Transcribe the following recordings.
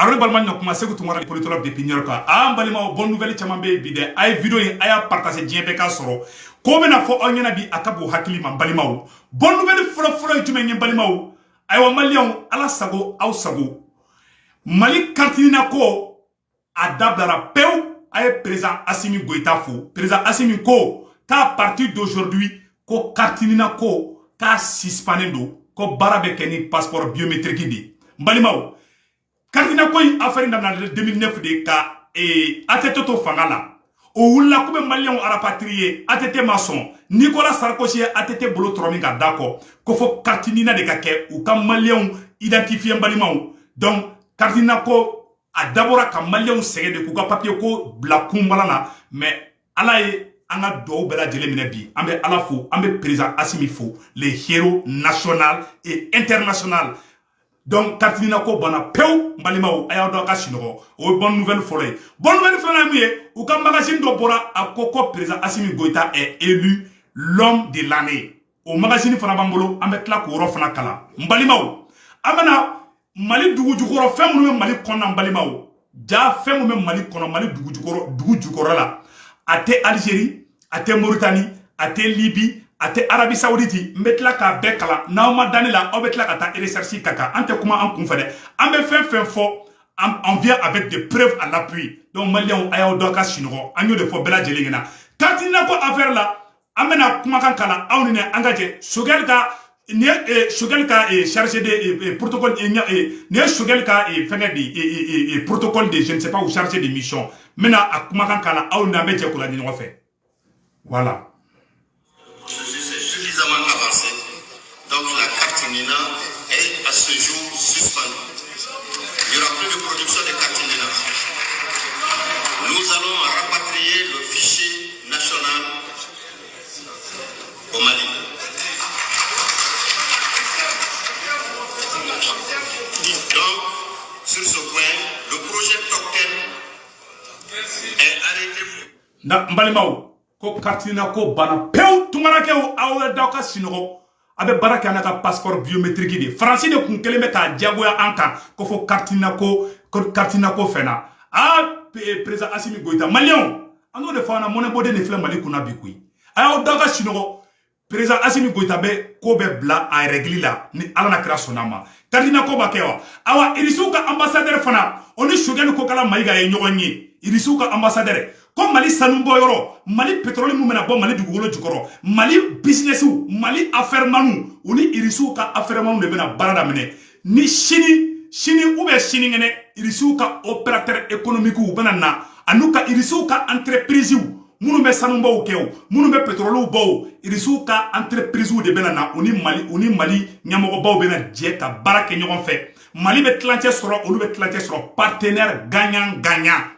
Alors balma no kuma segu tumara politologue de pinier ka a balima bonne nouvelle chamambe bide ay vidéo yi aya partager diembe ka soro ko bena fo onyana bi akabu hakili man balimaw bonne nouvelle folo jume ngi balimaw ay wa malion ala sago aw sago mali kartina ko adablara pew ay président Assimi Goïta fo président Assimi ko ka partir d'aujourd'hui ko kartina ko ka suspendendo ko barabe keni passeport biométrique di balimaw Kartina koy affaire ndamna 2009 de ka atete to fangala o wulla ko be malien o rapatrier atete maçon Nicolas Sarkozy atete bolo tromi ga d'accord ko fo kartinina de ka ke ou ka malien identifier mbalimaw donc kartina ko a dabora ka malien sege de ko ka papier ko bla kumbalana mais ala ye anga do bela jele mine bi ambe ala fo ambe président Assimi fo les héros national et international. Donc, Katrina ko bana pew mbalimaw aya do ka sinogo o bonne nouvelle folé. Bonne nouvelle folé mié ou ka magazine do bora a koko président Assimi Goïta est élu l'homme de l'année. Au magazine fana bangolo ambe kla ko ro fana kala. Mbalimaw amana mali dugu jukoro femu mali konna mbalimaw. Ja femu mali konna mali dugu jukoro la. Ate Algérie, ate Mauritanie, ate Libye, ate Arabie Saoudite mbetla ka bekala na ma danila obetla ka ta recherche kaka ante kuma en conférence ambe fin fo on vient avec des preuves à l'appui donc malien ayaw doka sinoro anyo de fo bela jelingena katina ko affaire la amena kuma kan kala awnine engagé sogel ka chargé de protocole ne sogel ka fene di protocole de je ne sais pas où chargé de mission mena kuma kan kala awna meje ko la ni fait voilà. Avancé. Donc la carte Nina est à ce jour suspendue. Il n'y aura plus de production de carte Nina. Nous allons rapatrier le fichier national au Mali. Donc, sur ce point, le projet Token est arrêté. Mbalimao. Ko kartina ko bana pew tungara ke awe dawka sinogo abe baraka na ka passeport biométrique de français de kun keleme ka jagoya anka ko fo kartina ko fena président Assimi Goïta malien ando de fana mone bode ne fle mali kuna bikui ayo dawka sinogo président Assimi Goïta be ko be bla a régler la ni ala na kra sonama kartina ko bakewa awa irisuka ambassadeur fana oni shugel ko kala maiga ye nyogonyi irisuka ambassadeur comme Mali sanumbo yoro Mali pétrole mu mena bon Mali dugolo jukoro Mali business Mali affaire manu uni irisu ka affaire manu de bena barada mene ni chini ou be chini ngene irisu ka opérateur économique ou benana anuka irisu ka entreprise munu be sanumbo kew munu be pétrole bo irisu ka entreprise de benana uni Mali nyamogo baw bena je ka barake nyogon fait Mali be tlanté soro olu be tlanté soro partenaire gagnant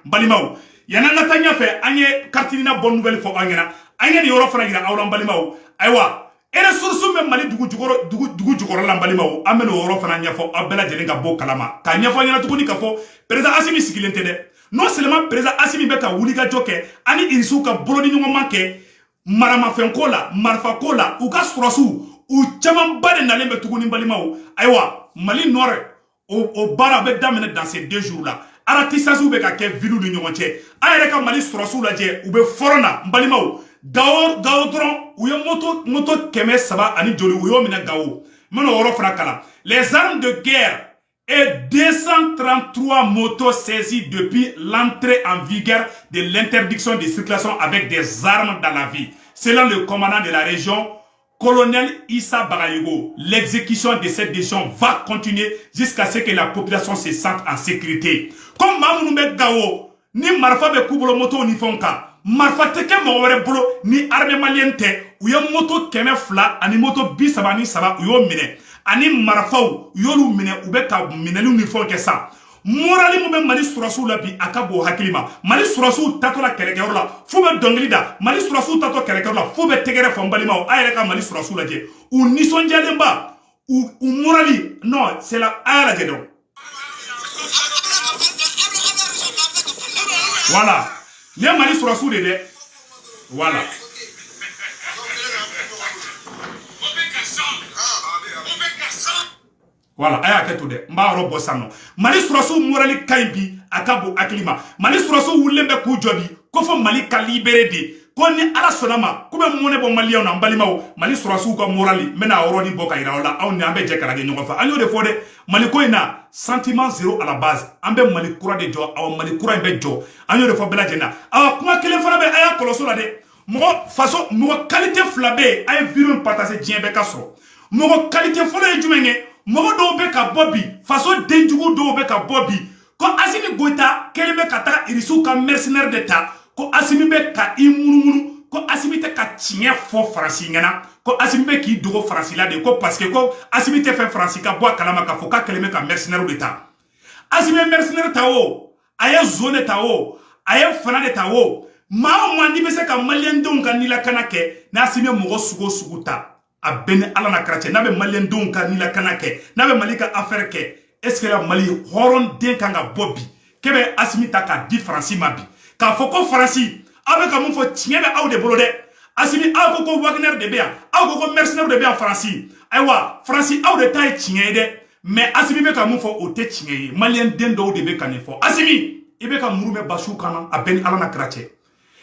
balimaw yana natanya fe anye kartinina bonne nouvelle fo anyana anye ni yoro fana gira awlan balimaw aywa ere sursu me Mali dugu jukoro la balimaw ameno yoro fana nyafo abela jelinga bo kalama ka nyafo nyana tukuni ka fo président Assimi sikilente de non seulement président Assimi beka wuliga joke ani irisuka bolodi nyoma manke marama fenkola marfa kola uka surasu u chaman bade na lembe tukuni balimaw aywa Mali nord au bara be damene dans ces 2 jours là aratissage be ka ke vilu ni ñonche ayere ka Mali surasu la je ube forona mbalimaw gawo dron uyo moto keme saba ani joli uyo mina gawo meno woro fana kala les armes de guerre et 233 motos saisies depuis l'entrée en vigueur de l'interdiction de circulation avec des armes dans la vie selon le commandant de la région Colonel Issa Bagayogo, l'exécution de cette décision va continuer jusqu'à ce que la population se sente en sécurité. Comme Mamounoube Gao, ni Marfa be Kubolo moto ni fonka, Marfa teke mawere bolo ni armée malienne te, ou yon moto keme fla, ani moto bisabani saba ou yon mine, ani Marfa ou yon mine ou be ka mine ni fonke sa. Morali mu be Mali surasu la bi akabo hakilima Mali surasu tato la kerekero la fube donglida Mali surasu tato kerekero la fube tegere fombalima o ayere ka Mali surasu la je ou nisonjalemba ou morali non c'est la ayala je donc voilà les Mali surasu de voilà Voilà, aya keto de mba ro bosano mali surasu morali kaybi akabo aklima mali surasu wulembe ku jobi ko fo mali ka libéré de ko ni ala sonama ko be mone bo mali on ambalimaw mali surasu ko morali mena oro ni boka ira wala aw ni ambe je kala ge nyoko fa anyo de fode mali ko ina sentiment zéro à la base ambe mali kura de jo aw mali kura be jo anyo de fo bela jena aw kuma kele fana be aya koloso la de mo façon mo qualité flabé ay viron partager dien be kaso mo qualité folo e jumenge mogo do be ka bobi façon denjugu do be ka bobi ko Assimi Goïta kelebe ka ta irisu ka mercenaire d'État ko Assimi be ka imunu ko Assimi te ka tiɲɛ fɔ Faransi ɲɛna ko Assimi be k'i dogo Faransi la de ko parce que ko Assimi te fɛ Faransi ka bɔ kalama ka fɔ ka kelebe ka mercenaire d'État Assimi mercenaire ta o aye zone ta o aye fana de ta o maa o maa ni be se ka malien denw ka nilakana kɛ na Assimi mɔgɔ sugu sugu ta a bene ala na karache na be malien don ka ni la kana ke na be mali ka affaire ke est ce que la mali horon den kanga bobi kebe Assimi ta ka di Faransi mabi ka foko Faransi abe ka mun fo tiɲɛ be aw de bolo de Assimi aw ko Wagner de be ya aw ko mercenaire de be ya Faransi aywa Faransi aw de tay tiɲɛ de mais Assimi be ka mun fo o te tiɲɛ ye malien den do de be ka ni fo Assimi ibe ka muru be basu kana a bene ala na karache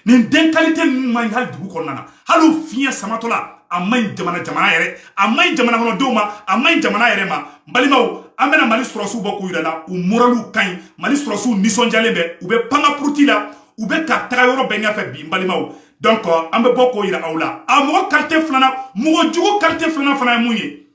ni den qualité man hal dugu konnana halu fiya samatola a main jamana yɛrɛ a main jamana kɔnɔdenw ma a main jamana yɛrɛ ma balimaw an bɛna mali sɔrɔsiw bɔ k'u yira la u moralu ka ɲi mali sɔrɔsiw nisɔndiyalen bɛ u bɛ panga puruti la u bɛ ka taga yɔrɔ bɛɛ ɲɛfɛ bi balimaw donc an bɛ bɔ k'o yira aw la a mɔgɔ qualité filanan mɔgɔ jugu qualité filanan fana ye mun ye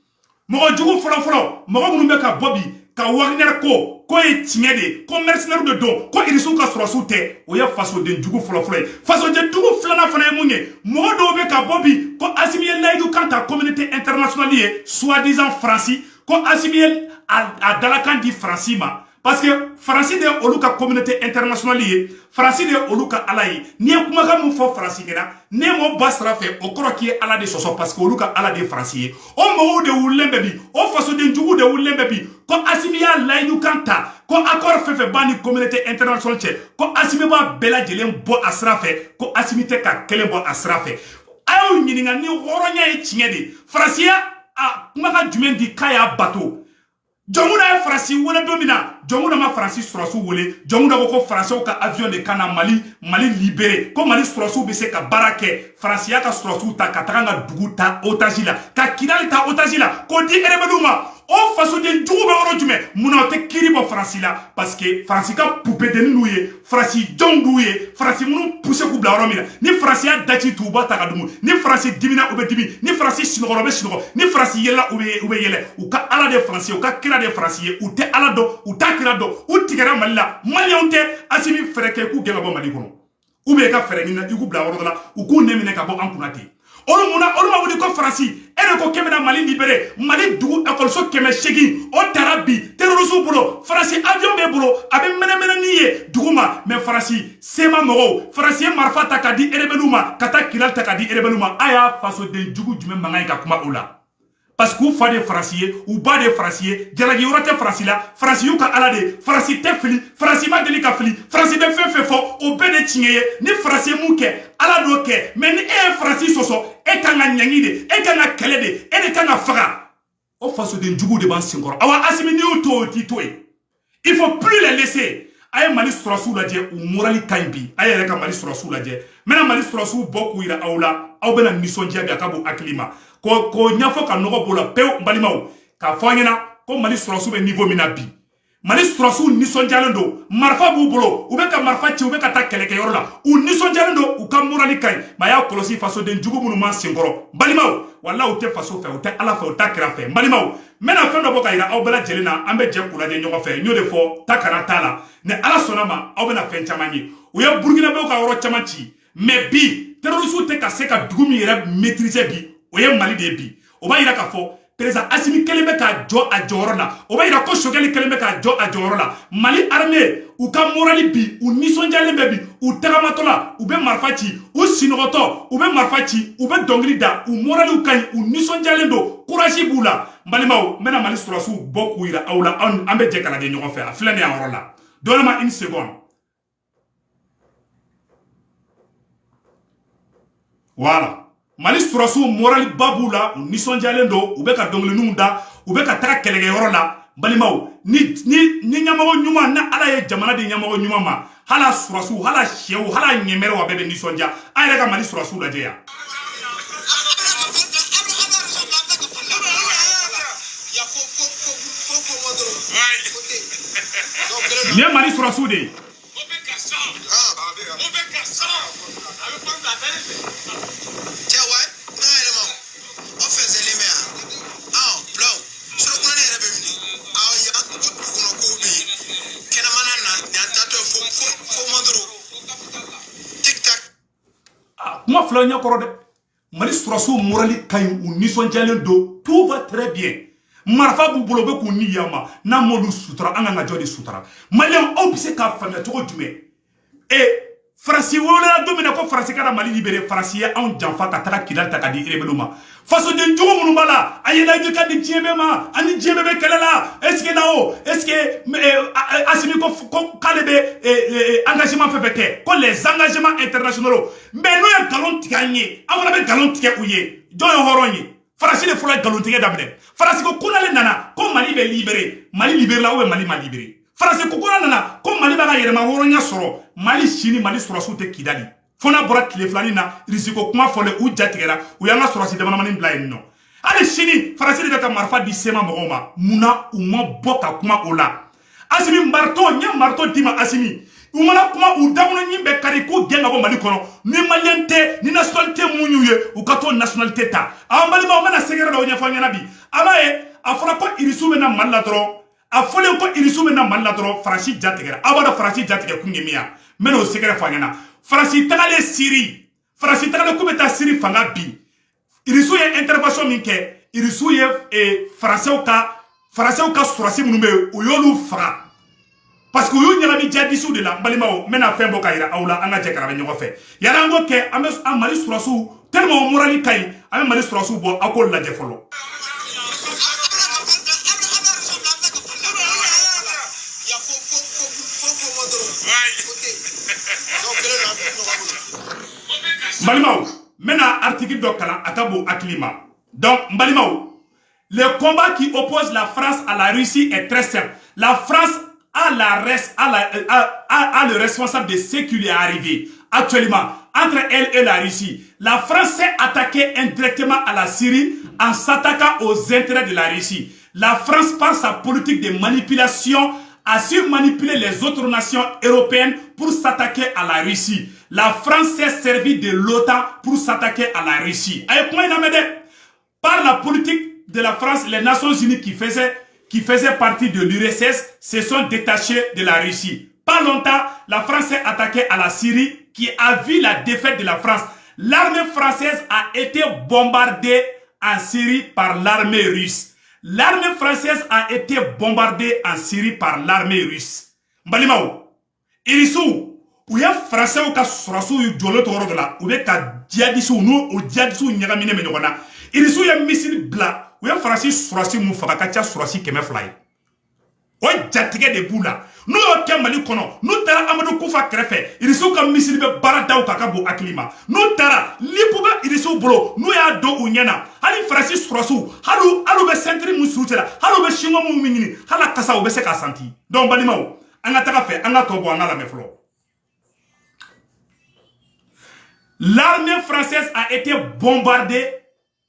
mɔgɔ jugu fɔlɔfɔlɔ mɔgɔ minnu bɛ ka bɔ bi ka Wagner ko ye tiɲɛ de ko mercenaire de don ko irisiw ka sɔrɔsiw tɛ o ye fasoden jugu fɔlɔfɔlɔ ye fasoden jugu filanan fana ye mun ye mɔgɔ dɔw bɛ ka bɔ bi ko Assimi ye layidu kan ta communauté internationale ye soi-disant Faransi ko Assimi ye a dalakan di Faransi ma parce que Faransi de olu ka communauté internationale ye Faransi de olu ka ala ye n'i ye kumakan mun fɔ Faransi ɲɛna ne m'o ba sira fɛ o kɔrɔ k'i ye ala de sɔsɔ parce que olu ka ala de ye Faransi ye o mɔgɔw de wulilen bɛ bi o fasoden jugu de wulilen bɛ bi ko Assimi y'a layidu kan ta ko accord fɛn fɛn b'a ni communauté internationale cɛ ko Assimi b'a bɛɛ lajɛlen bɔ a sira fɛ ko Assimi tɛ ka kelen bɔ a sira fɛ a y'o ɲininka ni hɔrɔnya ye tiɲɛ de Faransi ye a kumakan jumɛn di k'a y'a bato jɔnmuna ye Faransi wele don min na jɔnmuna ma Faransi sɔrɔsiw wele jɔnmuna ko ko Faransiw ka avion de kana Mali libéré ko Mali sɔrɔsiw bɛ se ka baara kɛ Faransiya ka sɔrɔsiw ta ka taga ka dugu ta otage la ka Kidali ta otage la k'o di rebelliw ma o fasoden jugu bɛ yɔrɔ jumɛn munna o tɛ kiiri bɔ Faransi la parce que Faransi ka pupedennin n'u ye Faransi jɔnw d'u ye Faransi minnu poussé k'u bila yɔrɔ min na ni Faransi y'a daci tu u b'a ta ka dugu ni Faransi dimina u bɛ dimi ni Faransi sunɔgɔra u bɛ sunɔgɔ ni Faransi yɛlɛla u bɛ yɛlɛ u ka ala de ye Faransi ye u ka kira de ye Faransi ye u tɛ ala dɔn u t'a kira dɔn u tigɛra Mali la maliyɛnw tɛ Assimi fɛrɛ kɛ k'u gɛn ka bɔ Mali kɔnɔ ou bien ka fɛrɛ ɲini i k'u bila yɔrɔ dɔ la u k'u nɛ minɛ ka bɔ an kunna ten olu munna olu ma wuli ko Faransi e de ko k'e bɛna Mali libéré Mali dugu ekɔliso 800 o taara bi terroriste bolo Faransi avion b'e bolo a bɛ mɛnɛmɛnɛ n'i ye dugu ma mais Faransi sema mɔgɔw Faransi ye marifa ta ka di rebelliw ma ka taa Kidali ta ka di rebelliw ma a y'a fasoden jugu jumɛn mankan ye ka kuma o la parce que u fa de ye Faransi ye u ba de ye Faransi ye jalaki yɔrɔ tɛ Faransi la Faransi y'u ka ala de ye Faransi tɛ fili Faransi ma deli ka fili Faransi bɛ fɛn fɛn fɔ o bɛɛ de tiɲɛ ye ni Faransi ye mun kɛ ala d'o kɛ mais ni e ye Faransi sɔsɔ e kan ka ɲangi de e kan ka kɛlɛ de e de kan ka faga o fasoden jugu de b'an senkɔrɔ awa Assimi n'i y'u to o t'i to yen il faut plus les laisser a ye Mali sɔrɔsiw lajɛ u morali ka ɲi bi a yɛrɛ ka Mali sɔrɔsiw lajɛ n bɛna Mali sɔrɔsiw bɔ k'u yira aw la aw bɛna nisɔndiya bi a ka bon hakili ma ko ɲɛfɔ ka nɔgɔ b'o la pewu balimaw k'a fɔ an ɲɛna ko Mali sɔrɔsiw bɛ niveau min na bi Mali sɔrɔsiw nisɔndiyalen don marifa b'u bolo u bɛ ka marifa ci u bɛ ka taa kɛlɛkɛyɔrɔ la u nisɔndiyalen don u ka morali ka ɲi mais a y'a kɔlɔsi fasoden jugu minnu b'an senkɔrɔ balimaw walahi u tɛ faso fɛ u tɛ ala fɛ u t'a kira fɛ balimaw n bɛna fɛn dɔ bɔ ka yira aw bɛɛ lajɛlen na an bɛ jɛ k'u lajɛ ɲɔgɔn fɛ n y'o de fɔ ta kana t'a la ni ala sɔnna ma aw bɛna fɛn caman ye u ye Burukinabew ka yɔrɔ caman ci mais bi terroriste tɛ ka se ka dugu min yɛrɛ maîtriser bi o ye Mali de ye bi o b'a yira k'a fɔ président Assimi kelen bɛ k'a jɔ a jɔyɔrɔ la o b'a yira ko Sogɛli kelen bɛ k'a jɔ a jɔyɔrɔ la Mali armée u ka morali bi u nisɔndiyalen bɛ bi u tagamatɔ la u bɛ marifa ci u sinɔgɔtɔ u bɛ marifa ci u bɛ dɔnkili da u moraliw ka ɲi u nisɔndiyalen don courage b'u la n balimaw n bɛna Mali sɔrɔsiw bɔ k'u yira aw la an bɛ jɛ ka lajɛ ɲɔgɔn fɛ a filɛ nin y'an yɔrɔ la donnez-moi une seconde voilà Mali sɔrɔsiw morali ba b'u la u nisɔndiyalen don u bɛ ka dɔnkilininw da ou be ka taga kelege yoro la balimaw ni nyamago nyuma na ala ye jamana de nyamago nyuma ma hala surasu hala shew hala nyemere wa bebe ni sonja ayre ka mali surasu la jeya Nye mali surasu de kuma fila nya kɔrɔ dɛ mali sɔrɔsiw morali ka ɲi u nisɔndiyalen don tout va très bien marifa b'u bolo u bɛ k'u ni yama n'a m'olu sutura an ka jɔ de sutura maliyɛn aw bɛ se k'a faamuya cogo jumɛn Faransi wolola don min na ko Faransi ka Mali libéré Faransi ye anw janfa ka taga Kidali ta ka di rebellion ma fasoden jogo minnu b'a la a ye layidu ka di diɲɛ bɛɛ ma ani diɲɛ bɛɛ bɛ kɛlɛ la est ce que là-haut est ce que Assimi ko k'ale bɛ engagement fɛn fɛn kɛ ko les engagements internationaux mais n'o ye nkalon tigɛ an ye an fana bɛ nkalon tigɛ u ye jɔn ye hɔrɔn ye Faransi de fɔlɔ ye nkalon tigɛ daminɛ Faransi ko n'ale nana ko Mali bɛ libéré Mali libéré la ou Mali ma libéré Faransi ko nana ko Mali b'a ka yɛrɛma hɔrɔnya sɔrɔ Mali sini Mali sɔrɔsiw tɛ Kidali fo n'a bɔra tile filani na risiko kuma fɔlen u jatigɛra u y'an ka sɔrɔsi damadamanin bila yen nɔ hali sini Faransi de bɛ ka marifa di sema mɔgɔw ma munna u ma bɔ ka kuma o la Assimi marto n ye marto d'i ma Assimi u mana kuma u damunin bɛ kari k'u gɛn ka bɔ Mali kɔnɔ ni maliyɛn tɛ ni nationalité mun y'u ye u ka to nationalité ta an balimaw n bɛna sɛgɛrɛ dɔw ɲɛfɔ ɲɛna bi a b'a ye a fɔra ko irisiw bɛ na Mali la dɔrɔn a fɔlen ko irisiw bɛ na Mali la dɔrɔn Faransi jatigɛra aw b'a dɔn Faransi jatigɛ kun ye min ye n bɛna o sɛgɛrɛ fɔ ɲɛna Faransi tagalen Siri Faransi tagalen k'u bɛ taa Siri fanga bin irisiw ye intervention min kɛ irisiw ye Faransɛw ka sɔrɔsi minnu bɛ yen u y'olu faga parce que u y'u ɲagami jihadisiw de la n balimaw n bɛna fɛn bɔ ka yira aw la an ka jɛ ka bɛ ɲɔgɔn fɛ yanni an k'o kɛ an bɛ Mali sɔrɔsiw tellement morali ka ɲi an bɛ Mali sɔrɔsiw bɔ aw k'o lajɛ fɔlɔ. Mbalimaw, maintenant article de Kalan Atabo Aklima. Donc, Mbalimaw, le combat qui oppose la France à la Russie est très simple. La France a le responsable de ce qui lui est arrivé actuellement entre elle et la Russie. La France s'est attaquée indirectement à la Syrie en s'attaquant aux intérêts de la Russie. La France, par sa politique de manipulation, a su manipuler les autres nations européennes pour s'attaquer à la Russie. La France s'est servie de l'OTAN pour s'attaquer à la Russie. Par la politique de la France, les Nations Unies qui faisaient partie de l'URSS se sont détachées de la Russie. Pas longtemps, la France s'est attaquée à la Syrie qui a vu la défaite de la France. L'armée française a été bombardée en Syrie par l'armée russe. L'armée française a été bombardée en Syrie par l'armée russe. Mbalimaw, irisu u ya français ka sɔrɔsiw yu jɔlen to yɔrɔ dɔ la u bɛ ka djihadistes n'u o djihadistes ɲagaminen bɛ ɲɔgɔn na irisu ye misiri bila u ye faransi sɔrɔsi mun faga ka ca sɔrɔsi 200 ye o jatigɛ de b'u la n'u y'o kɛ Mali kɔnɔ n'u taara Amadu Kufa kɛrɛfɛ irisiw ka misiri bɛ baara daw ka bon hakili ma n'u taara lipu bɛ irisiw bolo n'u y'a dɔn u ɲɛna hali faransi sɔrɔsiw hali bɛ sentiri mun su cɛla hali bɛ sinŋɔ mun ɲini hali kasa u bɛ se k'a santi donc balimaw an ka taga fɛ an ka tɔ bɔ an ka lamɛn fɔlɔ. L'armée française a été bombardée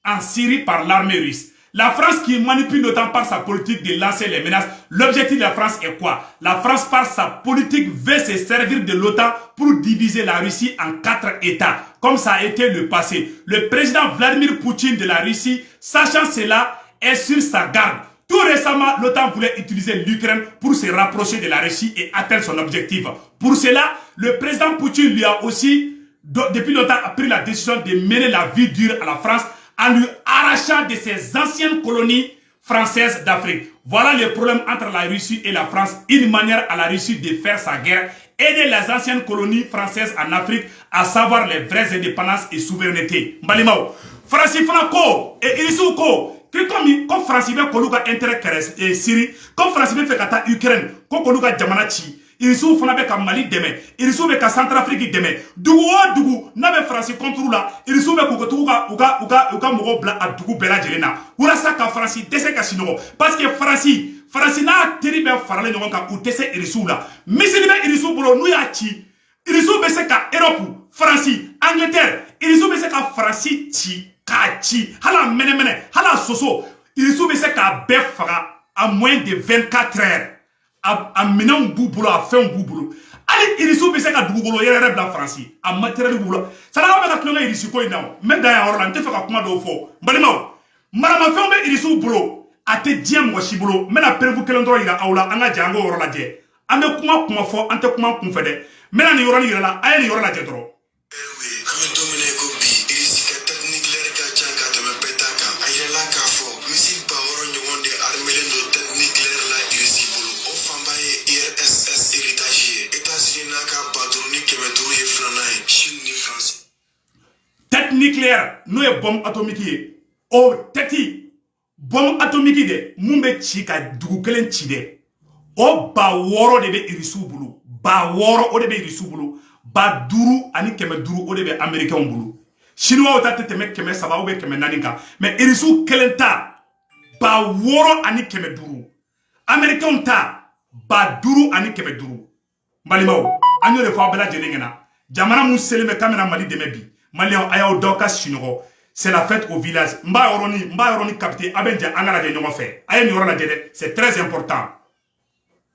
en Syrie par l'armée russe. La France qui manipule l'OTAN par sa politique de lancer les menaces. L'objectif de la France est quoi? La France par sa politique veut se servir de l'OTAN pour diviser la Russie en 4 États, comme ça a été le passé. Le président Vladimir Poutine de la Russie, sachant cela, est sur sa garde. Tout récemment, l'OTAN voulait utiliser l'Ukraine pour se rapprocher de la Russie et atteindre son objectif. Pour cela, le président Poutine lui a aussi depuis longtemps a pris la décision de mener la vie dure à la France en lui arrachant de ses anciennes colonies françaises d'Afrique. Voilà le problème entre la Russie et la France. Une manière à la Russie de faire sa guerre, aider les anciennes colonies françaises en Afrique à savoir les vraies indépendances et souveraineté. Mbalimaw, France fana ko et irisu ko comme France bɛ k'olu ka intérêt kɛrɛ Syrie, comme France bɛ fɛ ka taa Ukraine, ko k'olu ka jamana ci. irisu fana be ka Mali dɛmɛ irisu be ka Centrafrique dɛmɛ dugu o dugu n'a be Faransi contre la irisu be k'u ka mɔgɔw bila a dugu bɛɛ lajɛlen na walasa ka Faransi dɛsɛ ka sinɔgɔ parce que Faransi n'a teri bɛ faralen ɲɔgɔn kan u tɛ se irisiw la misiri bɛ irisiw bolo n'u y'a ci irisiw bɛ se ka Europe Faransi Angleterre irisiw bɛ se ka Faransi ci k'a ci hala mɛnɛmɛnɛ hala soso irisiw bɛ se k'a bɛɛ faga à moins de 24 heures a minɛnw b'u bolo a fɛnw b'u bolo hali irisiw bɛ se ka dugukolo yɛrɛ bila Faransi a matériel b'u la saraka bɛ ka tulonkɛ irisi ko in na n bɛ dan yan yɔrɔ la n tɛ fɛ ka kuma dɔw fɔ balimaw maramafɛnw bɛ irisiw bolo a tɛ diɲɛ mɔgɔ si bolo n bɛna perewu kelen dɔrɔn yira aw la an ka jɛ an k'o yɔrɔ lajɛ an bɛ kuma fɔ an tɛ kuma kunfɛ dɛ n bɛna nin yɔrɔnin yira la a ye nin yɔrɔ lajɛ dɔrɔn. An bɛ don min na i ko bi irisi ka technique ka ca ka tɛmɛ bɛɛ ta kan a yirala k'a fɔ misi 600 ɲɔgɔn de armelen don technique la irisi bolo o fanba ye IRSS héritage ye États-Unis n'a ka 500 ye filanan ye Chine ni France. Tête nucléaire n'o ye bombe atomique ye o tɛti bombe atomique de mun bɛ ci ka dugu kelen ci dɛ o 600 de bɛ irisiw bolo 600 o de bɛ irisiw bolo 500 ani 500 o de bɛ américains bolo chinois ta tɛ tɛmɛ 300 ou bien 400 kan mais irisiw kelen ta 600 ani 500 américains ta 500 ani 500 balimaw an y'o de fɔ a bɛɛ lajɛlen ɲɛna jamana mun selen bɛ k'a bɛna Mali dɛmɛ bi maliyɛnw a y'aw daw ka sinɔgɔ c'est la fête au village n b'a yɔrɔnin capter a bɛ jɛ an ka lajɛ ɲɔgɔn fɛ a ye nin yɔrɔ lajɛ dɛ c'est très important.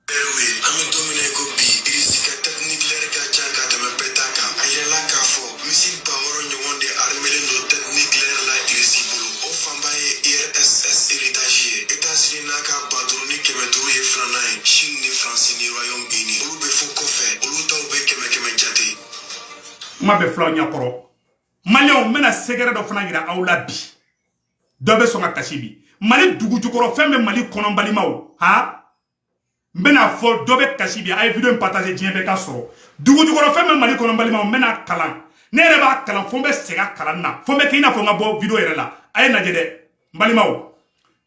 Oui an bɛ don min na i ko bi irisi ka technique ka ca ka tɛmɛ bɛɛ ta kan a yirala k'a fɔ misi 600 ɲɔgɔn de armelen don technique la irisi bolo o fanba ye IRSS héritage ye États-Unis n'a ka 500 ni 500 ye filanan ye Chine ni France ni Royaume-Uni olu bɛ fo kɔfɛ olu taw bɛ 100 jate. kuma bɛ filaw ɲɛkɔrɔ maliyɛnw n bɛna sɛgɛrɛ dɔ fana yira aw la bi dɔ bɛ sɔn ka kasi bi Mali dugu jukɔrɔ fɛn bɛ Mali kɔnɔ balimaw ha n bɛna fɔ dɔ bɛ kasi bi a ye video in partager diɲɛ bɛɛ ka sɔrɔ dugu jukɔrɔ fɛn bɛ Mali kɔnɔ balimaw n bɛna kalan ne yɛrɛ b'a kalan fo n bɛ segin a kalan na fo n bɛ kɛ i n'a fɔ n ka bɔ video yɛrɛ la a ye lajɛ dɛ balimaw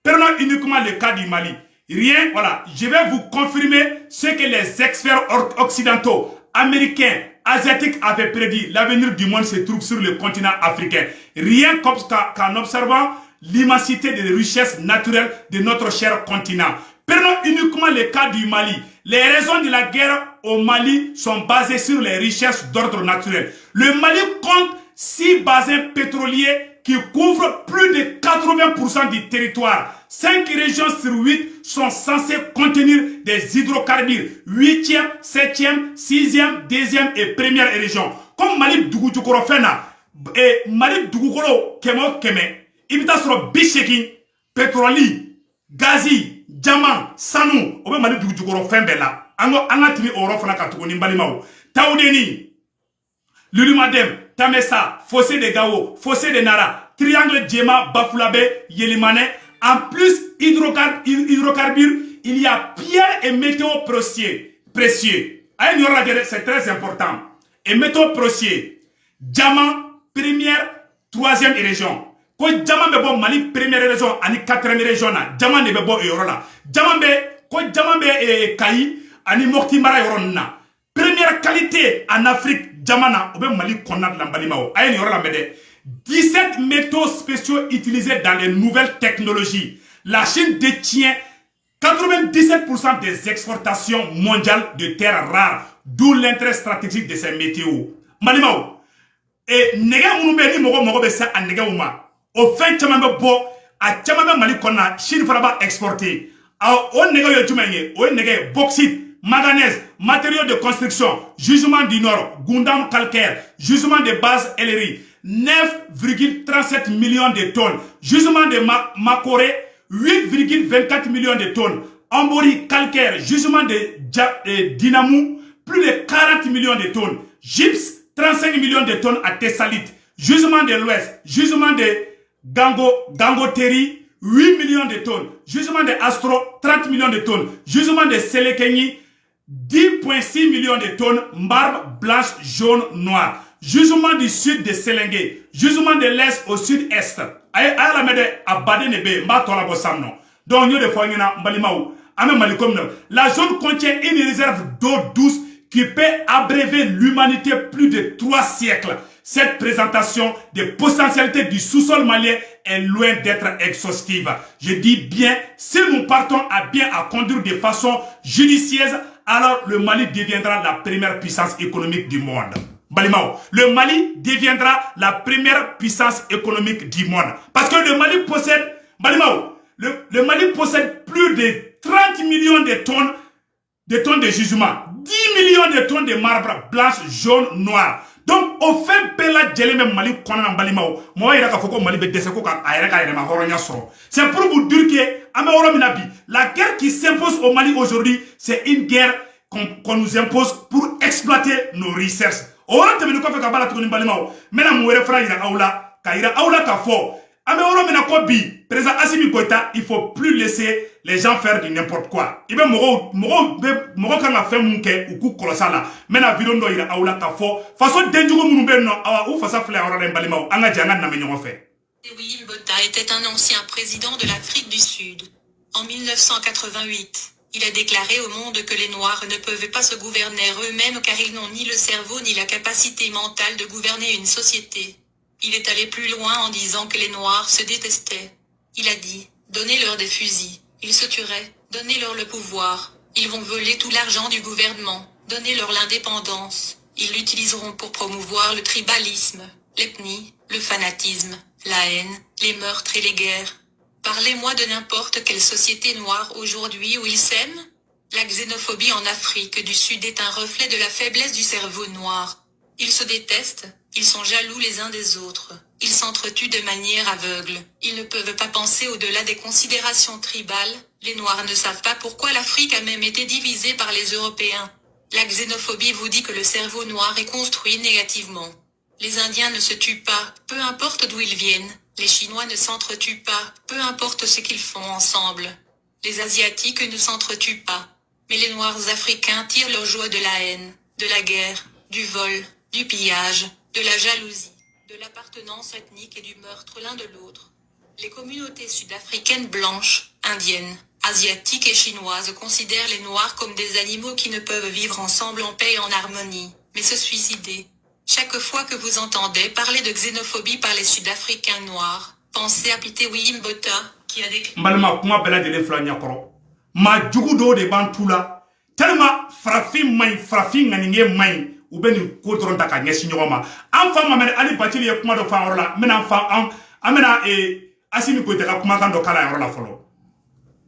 prenons uniquement le cas du Mali rien voilà je vais vous confirmer ce que les experts occidentaux américains asiatiques avaient prédit. L'avenir du monde se trouve sur le continent africain. Rien qu'en observant l'immensité des richesses naturelles de notre cher continent. Prenons uniquement le cas du Mali. Les raisons de la guerre au Mali sont basées sur les richesses d'ordre naturel. Le Mali compte 6 bassins pétroliers qui couvrent plus de 80% du territoire. 5 régions sur 8 sont censées contenir des hydrocarbures. 8e, 7e, 6e, 2e et 1e région. Comme Mali Dougou Fena et Mali Dougou Kemo Keme, il y a Bicheki, pétroli, gazi, diamant, sanou, ou Mali Dougou Fembela. Angatini Oro Fana Katouni Balimao. Taoudeni, Lulumadem, Tamesa, Fossé de Gao, Fossé de Nara, Triangle Djema, Bafulabe, Yelimane. En plus, hydrocarbures, il y a pierre et métaux précieux. C'est très important. Et métaux précieux. Diamant, première, 3e région. Ko diamant be bon Mali première région, ani 4e région na. Diamant ne be bon euro la. Diamant be Kayi, ani Mokti Mara euro na. Première qualité en Afrique, diamant na, obe Mali konat lambalimao. Ayen euro la mede. 17 métaux spéciaux utilisés dans les nouvelles technologies. La Chine détient 97% des exportations mondiales de terres rares, d'où l'intérêt stratégique de ces météos. Malimao, et nega mounbe ni mogo be sa an nega uma. Au fin tchamambe bo, a tchamambe Mali konna, Chine fera exporter. O nega yo jumenye, o nega bauxite, manganèse, matériaux de construction, jugement du Nord, Gundam calcaire, jugement de base Ellery. 9,37 millions de tonnes. Jugement de Makoré, 8,24 millions de tonnes. Ambori calcaire, jugement de Dinamou, plus de 40 millions de tonnes. Gypse, 35 millions de tonnes à Thessalite. Jugement de l'Ouest, jugement de Gangoteri, 8 millions de tonnes. Jugement de Astro, 30 millions de tonnes. Jugement de Selekeni, 10,6 millions de tonnes. Marbre blanche, jaune, noire. Jugement du sud de Selengue, jugement de l'est au sud-est. Aye la mede abade nebe mba tola bo samno. Donc nous de fois ngina mbalimaou La zone contient une réserve d'eau douce qui peut abréver l'humanité plus de 3 siècles. Cette présentation des potentialités du sous-sol malien est loin d'être exhaustive. Je dis bien, si nous partons à bien à conduire de façon judicieuse, alors le Mali deviendra la première puissance économique du monde. Balimao, le Mali deviendra la première puissance économique du monde. Parce que le Mali possède, Balimao, le Mali possède plus de 30 millions de tonnes de jugement, 10 millions de tonnes de marbre blanche, jaune, noir. Donc, au fait, Bella Djeleme Mali Konan Balimao, moi, il y a Mali c'est pour vous dire que, la guerre qui s'impose au Mali aujourd'hui, c'est une guerre qu'on nous impose pour exploiter nos recherches. Maintenant, président Assimi Goïta, il ne faut plus laisser les gens faire du n'importe quoi. Il faut William Botha était un ancien président de l'Afrique du Sud. En 1988, il a déclaré au monde que les Noirs ne peuvent pas se gouverner eux-mêmes car ils n'ont ni le cerveau ni la capacité mentale de gouverner une société. Il est allé plus loin en disant que les Noirs se détestaient. Il a dit, donnez-leur des fusils, ils se tueraient, donnez-leur le pouvoir, ils vont voler tout l'argent du gouvernement, donnez-leur l'indépendance, ils l'utiliseront pour promouvoir le tribalisme, l'ethnie, le fanatisme, la haine, les meurtres et les guerres. Parlez-moi de n'importe quelle société noire aujourd'hui où ils s'aiment. La xénophobie en Afrique du Sud est un reflet de la faiblesse du cerveau noir. Ils se détestent, ils sont jaloux les uns des autres, ils s'entretuent de manière aveugle, ils ne peuvent pas penser au-delà des considérations tribales, les Noirs ne savent pas pourquoi l'Afrique a même été divisée par les Européens. La xénophobie vous dit que le cerveau noir est construit négativement. Les Indiens ne se tuent pas, peu importe d'où ils viennent. Les Chinois ne s'entretuent pas, peu importe ce qu'ils font ensemble. Les Asiatiques ne s'entretuent pas. Mais les Noirs africains tirent leur joie de la haine, de la guerre, du vol, du pillage, de la jalousie, de l'appartenance ethnique et du meurtre l'un de l'autre. Les communautés sud-africaines blanches, indiennes, asiatiques et chinoises considèrent les Noirs comme des animaux qui ne peuvent vivre ensemble en paix et en harmonie, mais se suicider. Chaque fois que vous entendez parler de xénophobie par les Sud-Africains noirs, pensez à Pité William Botha, qui a déclaré... Tellement farafin nganinge main ou ben ko dron ta ka nyesi nyoma an fa ma ali patili e kuma do fa orola mena fa an amena Assimi Goïta ka kuma kan do kala orola folo.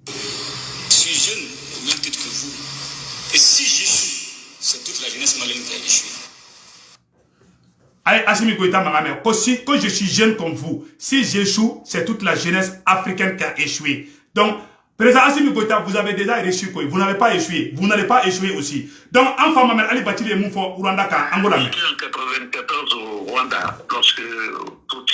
Je suis jeune au même titre que vous, et si j'échoue, c'est toute la jeunesse malienne qui a échoué. Allez, Assimi Goïta Magame, quand je suis jeune comme vous, si j'échoue, c'est toute la jeunesse africaine qui a échoué. Donc, président Assimi Goïta, vous avez déjà réussi quoi? Vous n'avez pas échoué. Vous n'allez pas échouer aussi. Donc, enfin, Maman Ali Batili et Moufo, Rwanda, Angola. J'étais en 94 au Rwanda, lorsque tout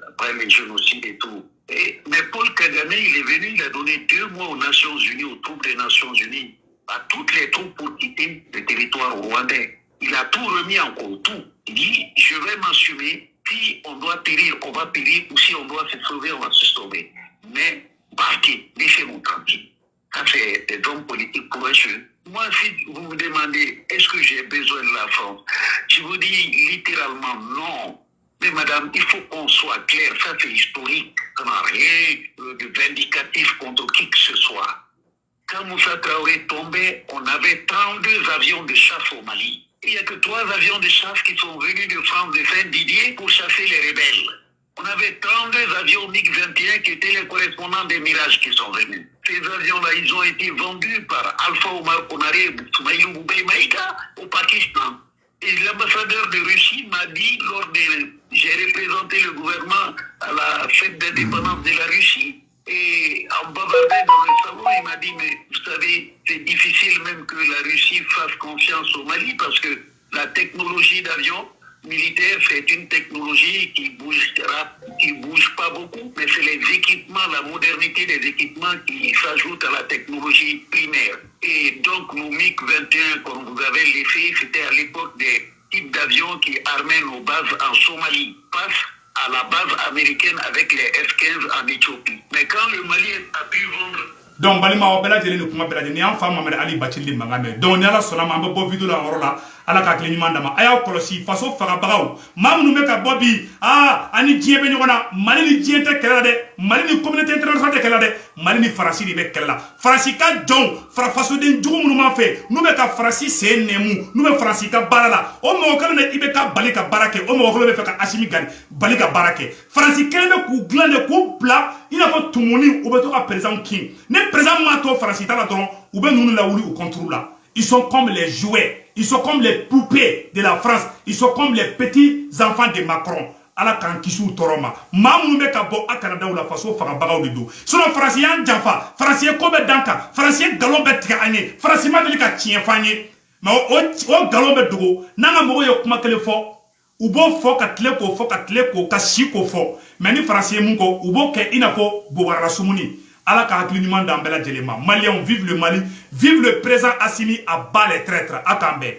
après les génocides et tout. Mais Paul Kagame, il est venu, il a donné 2 mois aux Nations Unies, aux troupes des Nations Unies, à toutes les troupes pour quitter le territoire rwandais. Il a tout remis en cause, tout. Il dit, je vais m'assumer, si on doit périr, on va périr, ou si on doit se sauver, on va se sauver. Mais, partez, laissez-moi tranquille. Ça, c'est des hommes politiques courageux. Moi, si vous me demandez, est-ce que j'ai besoin de la France? Je vous dis littéralement non. Mais madame, il faut qu'on soit clair, ça c'est historique. Ça n'a rien de vindicatif contre qui que ce soit. Quand Moussa Traoré tombait, on avait 32 avions de chasse au Mali. Il n'y a que 3 avions de chasse qui sont venus de France de Saint-Didier pour chasser les rebelles. On avait 32 avions MiG-21 qui étaient les correspondants des Mirages qui sont venus. Ces avions-là, ils ont été vendus par Alpha Omar Konaré Soumaïlou Boubey Maïka au Pakistan. Et l'ambassadeur de Russie m'a dit, j'ai représenté le gouvernement à la fête d'indépendance de la Russie, et en bavardant dans le salon, il m'a dit, mais vous savez, c'est difficile même que la Russie fasse confiance au Mali parce que la technologie d'avion militaire, c'est une technologie qui bouge pas beaucoup, mais c'est les équipements, la modernité des équipements qui s'ajoutent à la technologie primaire. Et donc, nos MiG-21, comme vous avez laissé, c'était à l'époque des types d'avions qui armaient nos bases en Somalie, face à la base américaine avec les F-15 en Éthiopie. Mais quand le Mali a pu vendre donc balima o bela jeli ni kuma bela jeli an fa Mohamed Ali Bachili mangame donc ni ala sona ma bo vidéo la horola ala ka kle nyuma ndama aya kolosi faso faga bagaw mamnu me ka bobi ani jiye be nyona mali ni jiye te kala de mali ni communauté internationale te kala de mali ni farasi ni be kala farasi ka jon faso den jugu munu ma fe nu be ka farasi se nemu nu be farasi ka barala o mo kala ne ibe ka balika barake o mo kala be fe ka asimi gari balika barake farasi kele be ku glande ku bla ina fo tumuni ou be to ka président king ne président ma to farasi ta la don ou be nunu la wuli ou contrôle là. Ils sont comme les jouets, ils sont comme les poupées de la France, ils sont comme les petits enfants de Macron. Ala kan kisu toroma mamu be ka bo akana la faso fara bagaw de do sono français janfa français ko be danka français galon be tiga anye français ma deli ka tien fanye ma o galon be dugo nanga mo yo kuma kele fo ubo fo ka tle ko ka shi ko fo mais ni français mun ko ubo ke ina ko bo wara sumuni ala ka hakili ɲuman d'an bɛɛ lajɛlen ma. Maliens, vive le Mali, vive le président Assimi, à bas les traîtres. Akambe.